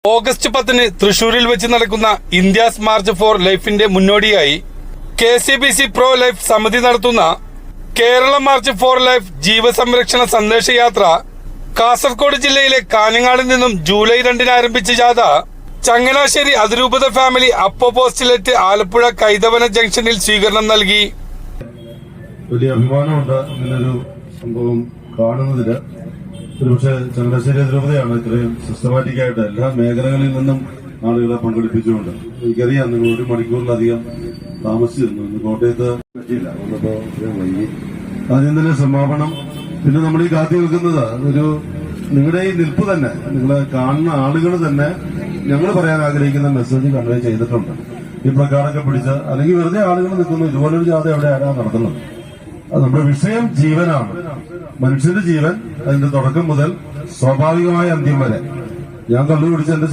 August 10 തൃശൂരിൽ വെച്ച് നടക്കുന്ന ഇന്ത്യാസ് മാർച്ച് ഫോർ ലൈഫിന്റെ മുന്നോടിയായി KCBC പ്രോ ലൈഫ് സമിതി നടത്തുന്ന കേരള മാർച്ച് ഫോർ ലൈഫ് ജീവസംരക്ഷണ സന്ദേശയാത്ര കാസർഗോഡ് ജില്ലയിലെ കാഞ്ഞങ്ങാട് നിന്നും ജൂലൈ 2 ആരംഭിച്ച ജാഥ ചങ്ങനാശ്ശേരി അതിരൂപത ഫാമിലി അപ്പോ പോസ്റ്റിലെറ്റ് ആലപ്പുഴ കൈതവന ജംഗ്ഷനിൽ സ്വീകരണം നൽകി. വലിയ അഭിമാനമുണ്ട് ഇങ്ങനൊരു സംഭവം കാണുന്നതിന്. ഒരുപക്ഷെ ചങ്ങനാശ്ശേരി അതിരൂപതയാണ് ഇത്രയും സിസ്റ്റമാറ്റിക്കായിട്ട് എല്ലാ മേഖലകളിൽ നിന്നും ആളുകളെ പങ്കെടുപ്പിച്ചുകൊണ്ട്. എനിക്കറിയാം നിങ്ങൾ 1 മണിക്കൂറിലധികം താമസിച്ചിരുന്നു. ഇന്ന് കോട്ടയത്ത് പറ്റിയില്ല, അതുകൊണ്ടപ്പോ ഇത്രയും വൈകി. ആദ്യം തന്നെ സമാപനം. പിന്നെ നമ്മൾ ഈ കാത്തി നിൽക്കുന്നത് നിങ്ങളുടെ ഈ നിൽപ്പ് തന്നെ, നിങ്ങളെ കാണുന്ന ആളുകൾ തന്നെ ഞങ്ങൾ പറയാൻ ആഗ്രഹിക്കുന്ന മെസ്സേജ് കൺവേ ചെയ്തിട്ടുണ്ട്. ഈ പ്രകാരമൊക്കെ പിടിച്ച് അല്ലെങ്കിൽ വെറുതെ ആളുകൾ നിൽക്കുന്നു. ഇതുപോലൊരു ജാഥ എവിടെ ആരാ നടത്തുന്നത്? അത് നമ്മുടെ വിഷയം ജീവനാണ്. മനുഷ്യന്റെ ജീവൻ അതിന്റെ തുടക്കം മുതൽ സ്വാഭാവികമായ അന്ത്യം വരെ. ഞാൻ കള്ളു പിടിച്ച എന്റെ